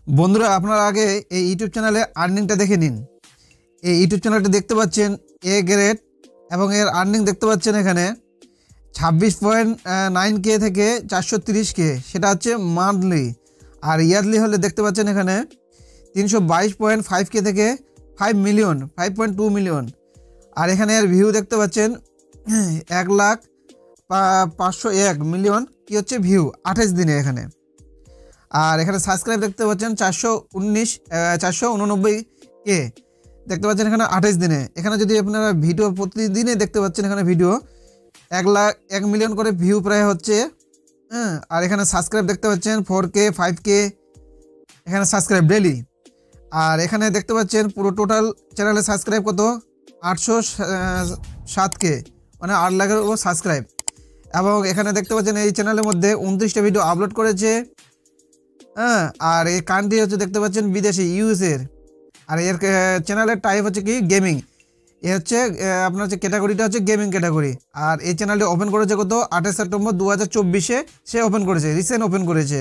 বন্ধুরা আপনারা আগে এই ইউটিউব চ্যানেলে আর্নিংটা দেখে নিন। এই ইউটিউব চ্যানেলটা দেখতে পাচ্ছেন এ গ্রেড এবং এর আর্নিং দেখতে পাচ্ছেন এখানে 26.9K থেকে 430K, সেটা হচ্ছে মান্থলি। আর ইয়ারলি হলে দেখতে পাচ্ছেন এখানে 322.5K থেকে 5.2 মিলিয়ন। আর এখানে এর ভিউ দেখতে পাচ্ছেন 1,501,000,000 কি হচ্ছে ভিউ 28 দিনে এখানে। আর এখানে সাবস্ক্রাইব দেখতে পাচ্ছেন 489K দেখতে পাচ্ছেন এখানে 28 দিনে। এখানে যদি আপনারা ভিডিও প্রতিদিনে দেখতে পাচ্ছেন এখানে ভিডিও 1,01,000,000 করে ভিউ প্রায় হচ্ছে। আর এখানে সাবস্ক্রাইব দেখতে পাচ্ছেন 4K 5K এখানে সাবস্ক্রাইব ডেলি। আর এখানে দেখতে পাচ্ছেন পুরো টোটাল চ্যানেলে সাবস্ক্রাইব কত 807K, মানে 8 লাখের উপর সাবস্ক্রাইব। এবং এখানে দেখতে পাচ্ছেন এই চ্যানেলের মধ্যে 29টা ভিডিও আপলোড করেছে। আর এই কান্ট্রি হচ্ছে দেখতে পাচ্ছেন বিদেশি ইউএসএর। আর এর চ্যানেলের টাইপ হচ্ছে কি গেমিং। এ হচ্ছে আপনার হচ্ছে ক্যাটাগরিটা হচ্ছে গেমিং ক্যাটাগরি। আর এই চ্যানেলটি ওপেন করেছে কত 28 সেপ্টেম্বর 2024 সে ওপেন করেছে, রিসেন্ট ওপেন করেছে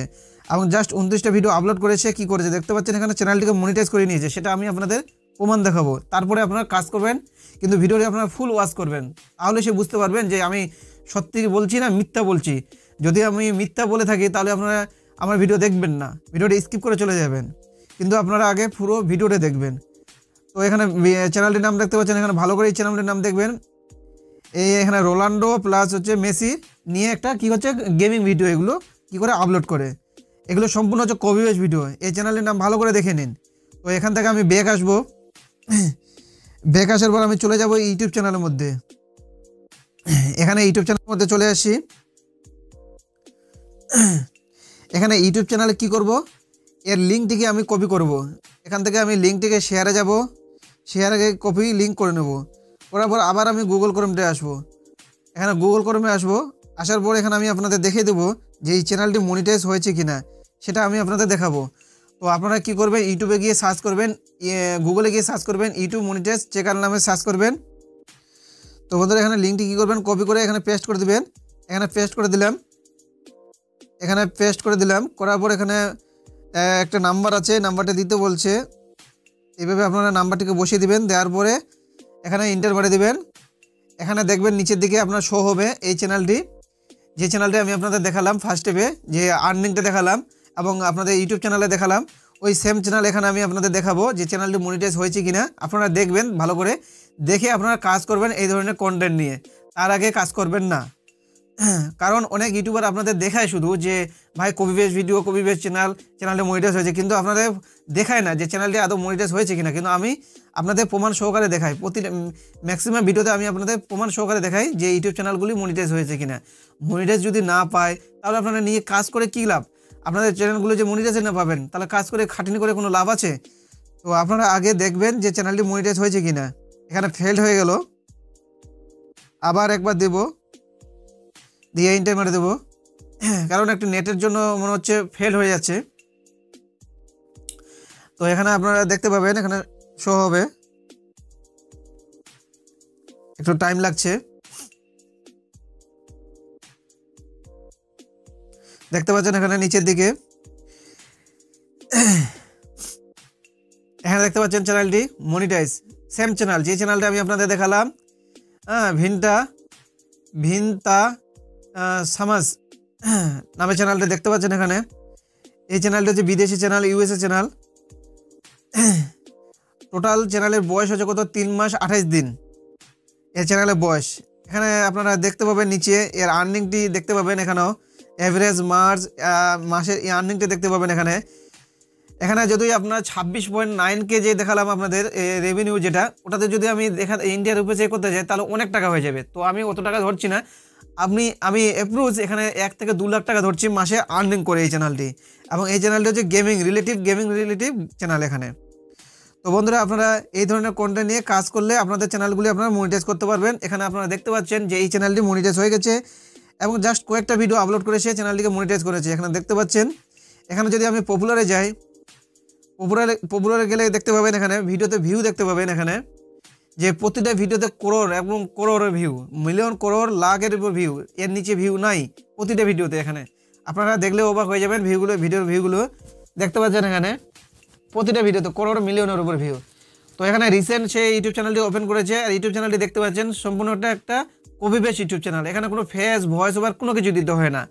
এবং জাস্ট 29টা ভিডিও আপলোড করেছে। কি করেছে দেখতে পাচ্ছেন এখানে চ্যানেলটিকে মনিটাইজ করে নিয়েছে, সেটা আমি আপনাদের প্রমাণ দেখাবো। তারপরে আপনারা কাজ করবেন, কিন্তু ভিডিওটি আপনারা ফুল ওয়াচ করবেন, তাহলে সে বুঝতে পারবেন যে আমি সত্যি বলছি না মিথ্যা বলছি। যদি আমি মিথ্যা বলে থাকি তাহলে আপনারা আমার ভিডিও দেখবেন না, ভিডিওটি স্কিপ করে চলে যাবেন। কিন্তু আপনারা আগে পুরো ভিডিওটা দেখবেন। তো এখানে চ্যানেলটির নাম দেখতে পাচ্ছেন, এখানে ভালো করে এই চ্যানেলটির নাম দেখবেন। এই এখানে রোনাল্ডো প্লাস হচ্ছে মেসি নিয়ে একটা কি হচ্ছে গেমিং ভিডিও, এগুলো কি করে আপলোড করে, এগুলো সম্পূর্ণ হচ্ছে কপি পেস্ট ভিডিও। এই চ্যানেলের নাম ভালো করে দেখে নিন। তো এখান থেকে আমি ব্যাক আসবো, ব্যাক আসার পর আমি চলে যাব ইউটিউব চ্যানেলের মধ্যে। এখানে ইউটিউব চ্যানেলের মধ্যে চলে আসি। এখানে ইউটিউব চ্যানেলে কি করব, এর লিঙ্কটিকে আমি কপি করব। এখান থেকে আমি লিঙ্কটিকে শেয়ারে যাব, শেয়ারে কপি লিঙ্ক করে নেব। করার পর আবার আমি গুগল ক্রোমে আসবো। এখানে গুগল ক্রোমে আসবো, আসার পর এখানে আমি আপনাদের দেখিয়ে দেবো যে এই চ্যানেলটি মনিটাইজ হয়েছে কিনা, সেটা আমি আপনাদের দেখাবো। তো আপনারা কি করবেন, ইউটিউবে গিয়ে সার্চ করবেন, গুগলে গিয়ে সার্চ করবেন ইউটিউব মনিটাইজ চেকার নামে সার্চ করবেন। তো বন্ধুরা এখানে লিঙ্কটি কী করবেন, কপি করে এখানে পেস্ট করে দেবেন। এখানে পেস্ট করে দিলাম, এখানে পেস্ট করে দিলাম। করার পর এখানে একটা নাম্বার আছে, নাম্বারটা দিতে বলছে। এইভাবে আপনারা নাম্বারটিকে বসিয়ে দিবেন, দেওয়ার পরে এখানে ইন্টার মারে দিবেন। এখানে দেখবেন নিচের দিকে আপনার শো হবে এই চ্যানেলটি, যে চ্যানেলটি আমি আপনাদের দেখালাম ফার্স্ট স্টেপে, যে আর্নিংটা দেখালাম এবং আপনাদের ইউটিউব চ্যানেলে দেখালাম, ওই সেম চ্যানেল এখানে আমি আপনাদের দেখাবো যে চ্যানেলটি মনিটাইজ হয়েছে কিনা। আপনারা দেখবেন, ভালো করে দেখে আপনারা কাজ করবেন এই ধরনের কন্টেন্ট নিয়ে, তার আগে কাজ করবেন না। কারণ অনেক ইউটিউবার আপনাদের দেখায় শুধু যে ভাই copy paste video, copy paste চ্যানেলটা মনিটাইজ হয়েছে, কিন্তু আপনাদের দেখায় না যে চ্যানেলটি আদৌ মনিটাইজ হয়েছে কিনা। কিন্তু আমি আপনাদের প্রমাণ সহকারে দেখাই, ম্যাক্সিমাম ভিডিওতে আমি আপনাদের প্রমাণ সহকারে দেখাই যে ইউটিউব চ্যানেলগুলি মনিটাইজ হয়েছে কিনা। মনিটাইজ যদি না পায় তাহলে আপনারা নিয়ে কাজ করে কী লাভ? আপনাদের চ্যানেলগুলো যে মনিটাইজ না পাবেন, তাহলে কাজ করে খাটনি করে কোনো লাভ আছে? তো আপনারা আগে দেখবেন যে চ্যানেলটি মনিটাইজ হয়েছে কিনা। এখানে ফেল্ড হয়ে গেল, আবার একবার দেব, দিয়ে ইন্টার মেরে দেবো, কারণ একটু নেটের জন্য মনে হচ্ছে ফেল হয়ে যাচ্ছে। তো এখানে আপনারা দেখতে পাবেন এখানে শো হবে, একটু টাইম লাগছে। দেখতে পাচ্ছেন এখানে নিচের দিকে, এখানে দেখতে পাচ্ছেন চ্যানেলটি মনিটাইজ, সেম চ্যানেল যে চ্যানেলটা আমি আপনাদের দেখালাম, ভিনতা সামাজ নামে চ্যানেলটা দেখতে পাচ্ছেন এখানে। এই চ্যানেলটা হচ্ছে বিদেশি চ্যানেল, ইউএসএ চ্যানেল। টোটাল চ্যানেলের বয়স হচ্ছে কত 3 মাস 28 দিন এই চ্যানেলের বয়স। এখানে আপনারা দেখতে পাবেন নিচে এর আর্নিংটি দেখতে পাবেন, এখানেও অ্যাভারেজ মাসের এই আর্নিংটি দেখতে পাবেন এখানে। এখানে যদি আপনার 26.9K যে দেখালাম আপনাদের রেভিনিউ, যেটা ওটাতে যদি আমি ইন্ডিয়ার রুপে চেক করতে যাই তাহলে অনেক টাকা হয়ে যাবে। তো আমি অত টাকা ধরছি না, আমি অ্যাপ্রোচ এখানে 1 থেকে 2 লাখ টাকা ধরছি মাসে আর্নিং করে এই চ্যানেলটি। এবং এই চ্যানেলটি হচ্ছে গেমিং রিলেটিভ চ্যানেল এখানে। তো বন্ধুরা আপনারা এই ধরনের কন্টেন্ট নিয়ে কাজ করলে আপনাদের চ্যানেলগুলি আপনারা মনিটাইজ করতে পারবেন। এখানে আপনারা দেখতে পাচ্ছেন যে এই চ্যানেলটি মনিটাইজ হয়ে গেছে এবং জাস্ট কয়েকটা ভিডিও আপলোড করেছে চ্যানেলটিকে মনিটাইজ করেছে। এখানে দেখতে পাচ্ছেন, এখানে যদি আমি পপুলারে যাই, পপুলারে গেলে দেখতে পাবেন এখানে ভিডিওতে ভিউ দেখতে পাবেন এখানে, যে প্রতিটা ভিডিওতে করোড় এবং করোড়ের ভিউ, মিলিয়ন করোড় লাখের উপর ভিউ, এর নিচে ভিউ নাই প্রতিটা ভিডিওতে। এখানে আপনারা দেখলে অবাক হয়ে যাবেন, ভিডিওর ভিউগুলো দেখতে পাচ্ছেন এখানে। প্রতিটা ভিডিওতে করোড় মিলিয়নের উপর ভিউ। তো এখানে রিসেন্ট সে ইউটিউব চ্যানেলটি ওপেন করেছে, আর ইউটিউব চ্যানেলটি দেখতে পাচ্ছেন সম্পূর্ণটা একটা কপি পেস্ট ইউটিউব চ্যানেল। এখানে কোনো ফেস ভয়েস ওভার কোনো কিছু দিতে হয় না।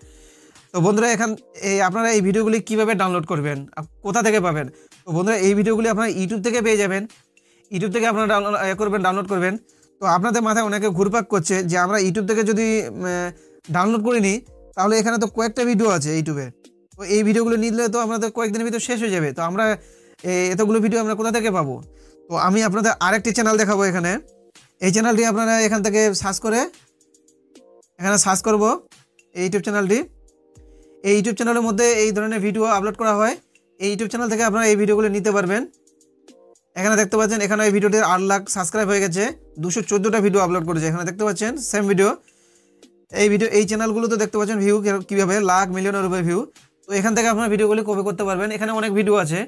তো বন্ধুরা আপনারা এই ভিডিওগুলি কীভাবে ডাউনলোড করবেন, কোথা থেকে পাবেন? তো বন্ধুরা এই ভিডিওগুলি আপনারা ইউটিউব থেকে পেয়ে যাবেন। ইউটিউব থেকে আপনারা ডাউনলোড করবেন। তো আপনাদের মাথায় অনেকে ঘুরপাক করছে যে আমরা ইউটিউব থেকে যদি ডাউনলোড করে নিই তাহলে এখানে তো কয়েকটা ভিডিও আছে ইউটিউবে, তো এই ভিডিওগুলো নিলে তো আমাদের কয়েকদিনের ভিতর শেষ হয়ে যাবে। তো আমরা এতগুলো ভিডিও আমরা কোথা থেকে পাবো? তো আমি আপনাদের আরেকটি চ্যানেল দেখাবো। এই চ্যানেলটি আপনারা এখান থেকে সার্চ করব এই ইউটিউব চ্যানেলটি। এই ইউটিউব চ্যানেলের মধ্যে এই ধরনের ভিডিও আপলোড করা হয়। এই ইউটিউব চ্যানেল থেকে আপনারা এই ভিডিওগুলো নিতে পারবেন। এখানে দেখতে পাচ্ছেন, এখানে এই ভিডিওটির 8 লাখ সাবস্ক্রাইব হয়ে গেছে, 214টা ভিডিও আপলোড করেছে। এখানে দেখতে পাচ্ছেন সেম ভিডিও। এই চ্যানেলগুলো তো দেখতে পাচ্ছেন ভিউ কীভাবে লাখ মিলিয়নের উপরে ভিউ। তো এখান থেকে আপনারা ভিডিওগুলি কপি করতে পারবেন। এখানে অনেক ভিডিও আছে।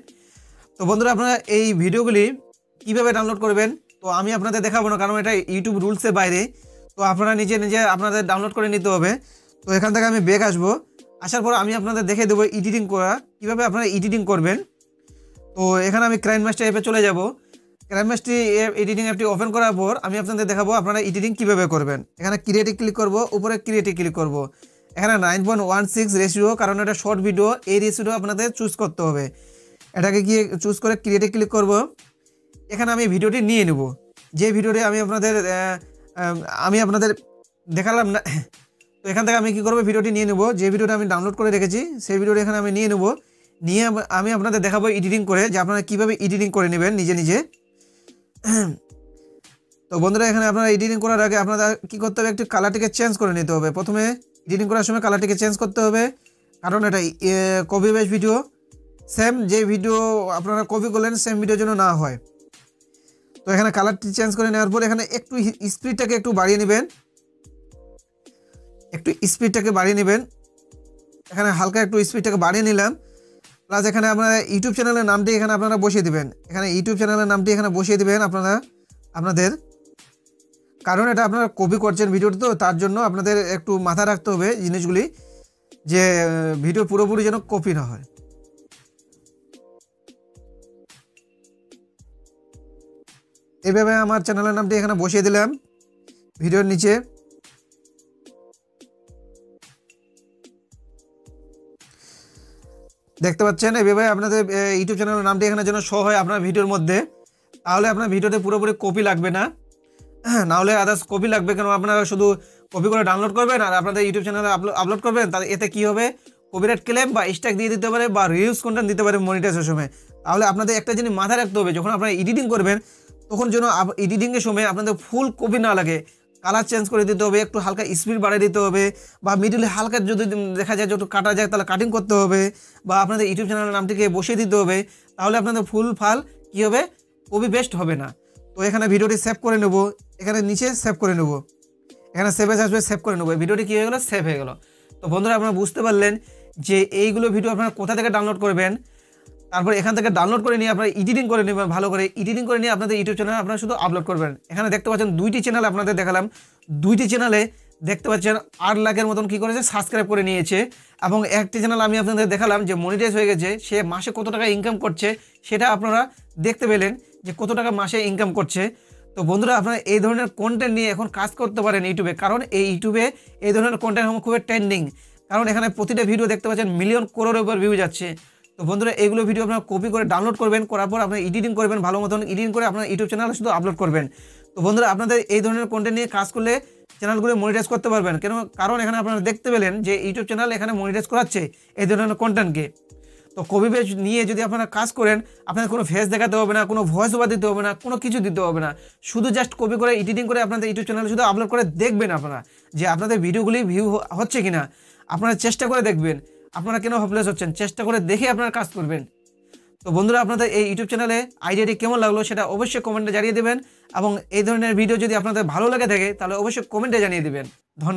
তো বন্ধুরা আপনারা এই ভিডিওগুলি কীভাবে ডাউনলোড করবেন তো আমি আপনাদের দেখাবো না, কারণ এটা ইউটিউব রুলসের বাইরে। তো আপনারা নিজে আপনাদের ডাউনলোড করে নিতে হবে। তো এখান থেকে আমি ব্যাক আসার পর আমি আপনাদের দেখে দেবো এডিটিং করা, কীভাবে আপনারা এডিটিং করবেন। তো এখানে আমি কাইনমাস্টার অ্যাপে চলে যাব। কাইনমাস্টার এডিটিং অ্যাপটি ওপেন করার পর আমি আপনাদের দেখাবো আপনারা এডিটিং কীভাবে করবেন। এখানে ক্রিয়েটে ক্লিক করব, উপরে ক্রিয়েটে ক্লিক করব। এখানে 9.16 রেশিও, কারণ এটা শর্ট ভিডিও, এই রেশিওটা আপনাদের চুজ করতে হবে। এটাকে গিয়ে চুজ করে ক্রিয়েটে ক্লিক করব। এখানে আমি ভিডিওটি নিয়ে নেব, যে ভিডিওটি আমি আপনাদের দেখালাম না। তো এখান থেকে আমি কী করবো, ভিডিওটি নিয়ে নেব, যে ভিডিওটা আমি ডাউনলোড করে রেখেছি সেই ভিডিওটি এখানে আমি নিয়ে নেব। নিয়ে আমি আপনাদের দেখাবো এডিটিং করে, যে আপনারা কীভাবে এডিটিং করে নেবেন নিজে। তো বন্ধুরা এখানে আপনারা এডিটিং করার আগে আপনারা কী করতে হবে, একটু কালারটিকে চেঞ্জ করে নিতে হবে। প্রথমে এডিটিং করার সময় কালারটিকে চেঞ্জ করতে হবে, কারণ এটা কপি বেস ভিডিও, সেম যে ভিডিও আপনারা কপি করলেন সেম ভিডিওর জন্য না হয়। তো এখানে কালারটি চেঞ্জ করে নেওয়ার পর এখানে একটু স্পিডটাকে একটু বাড়িয়ে নেবেন, এখানে হালকা একটু স্পিডটাকে বাড়িয়ে নিলাম। প্লাস এখানে আপনারা ইউটিউব চ্যানেলের নামটি এখানে আপনারা বসিয়ে দেবেন। এখানে ইউটিউব চ্যানেলের নামটি এখানে বসিয়ে দেবেন আপনাদের, কারণ এটা আপনারা কপি করছেন ভিডিওটি, তো তার জন্য আপনাদের একটু মাথায় রাখতে হবে জিনিসগুলি, যে ভিডিও পুরোপুরি যেন কপি না হয়। এইভাবে আমার চ্যানেলের নামটি এখানে বসিয়ে দিলাম ভিডিওর নিচে। দেখতে পাচ্ছেন এইভাবে আপনাদের ইউটিউব চ্যানেলের নামটি এখানে যেন শো হয় আপনার ভিডিওর মধ্যে, তাহলে আপনার ভিডিওতে পুরোপুরি কপি লাগবে না, নাহলে আদার্স কপি লাগবে। কেন আপনারা শুধু কপি করে ডাউনলোড করবেন আর আপনাদের ইউটিউব চ্যানেলে আপলোড করবেন, তাহলে এতে কী হবে, কপিরাইট ক্লেম বা স্ট্রাইক দিয়ে দিতে পারে বা রিউজ কন্টেন্ট দিতে পারে মনিটাইজেশনের সময়। তাহলে আপনাদের একটা জিনিস মাথায় রাখতে হবে, যখন আপনারা এডিটিং করবেন তখন যেন এডিটিংয়ের সময় আপনাদের ফুল কপি না লাগে, কালার চেঞ্জ করে দিতে হবে, একটু হালকা স্পিড বাড়িয়ে দিতে হবে, বা মিডলে হালকা যদি দেখা যায় যে একটু কাটা যায় তাহলে কাটিং করতে হবে, বা আপনাদের ইউটিউব চ্যানেলের নামটিকে বসিয়ে দিতে হবে। তাহলে আপনাদের ফুল কী হবে, কপি পেস্ট হবে না। তো এখানে ভিডিওটি সেভ করে নেব, এখানে নিচে সেভ করে নেব, এখানে সেভে আসবে, সেভ করে নেব। ভিডিওটি কী হয়ে গেলো, সেভ হয়ে গেল। তো বন্ধুরা আপনারা বুঝতে পারলেন যে এইগুলো ভিডিও আপনারা কোথা থেকে ডাউনলোড করবেন। তারপর এখান থেকে ডাউনলোড করে নিয়ে আপনারা এডিটিং করে নেবেন, ভালো করে এডিটিং করে নিয়ে আপনাদের ইউটিউব চ্যানেলে আপনারা শুধু আপলোড করবেন। এখানে দেখতে পাচ্ছেন 2টি চ্যানেল আপনাদের দেখালাম, 2টি চ্যানেলে দেখতে পাচ্ছেন 8 লাখের মতন কী করেছে, সাবস্ক্রাইব করে নিয়েছে। এবং একটি চ্যানেল আমি আপনাদের দেখালাম যে মনিটাইজ হয়ে গেছে, সে মাসে কত টাকা ইনকাম করছে সেটা আপনারা দেখতে পেলেন যে কত টাকা মাসে ইনকাম করছে। তো বন্ধুরা আপনারা এই ধরনের কন্টেন্ট নিয়ে এখন কাজ করতে পারেন ইউটিউবে, কারণ এই ইউটিউবে এই ধরনের কন্টেন্ট এখন খুবই ট্রেন্ডিং, কারণ এখানে প্রতিটা ভিডিও দেখতে পাচ্ছেন মিলিয়ন করোড়ের উপর ভিউ যাচ্ছে। তো বন্ধুরা এইগুলো ভিডিও আপনারা কপি করে ডাউনলোড করবেন, করার পর আপনারা এডিটিং করবেন, ভালো মতন এডিটিং করে আপনার ইউটিউব চ্যানেলে শুধু আপলোড করবেন। তো বন্ধুরা আপনাদের এই ধরনের কন্টেন্ট নিয়ে কাজ করলে চ্যানেলগুলো মনিটাইজ করতে পারবেন। কারণ এখানে আপনারা দেখতে পেলেন যে ইউটিউব চ্যানেল এখানে মনিটাইজ করাচ্ছে এই ধরনের কন্টেন্টকে। তো কপি পেস্ট নিয়ে যদি আপনারা কাজ করেন, আপনাদের কোনো ফেস দেখাতে হবে না, কোনো ভয়েস ওভার দিতে হবে না, কোনো কিছু দিতে হবে না, শুধু জাস্ট কপি করে এডিটিং করে আপনাদের ইউটিউব চ্যানেলে শুধু আপলোড করে দেখবেন আপনারা যে আপনাদের ভিডিওগুলি ভিউ হচ্ছে কিনা। আপনারা চেষ্টা করে দেখবেন, আপনারা কেন হপলেস হচ্ছেন, চেষ্টা করে দেখে আপনারা কাজ করবেন। তো বন্ধুরা আপনাদের এই ইউটিউব চ্যানেলে আইডিয়াটি কেমন লাগলো সেটা অবশ্যই কমেন্টে জানিয়ে দেবেন, এবং এই ধরনের ভিডিও যদি আপনাদের ভালো লাগে থাকে তাহলে অবশ্যই কমেন্টে জানিয়ে দেবেন। ধন্যবাদ।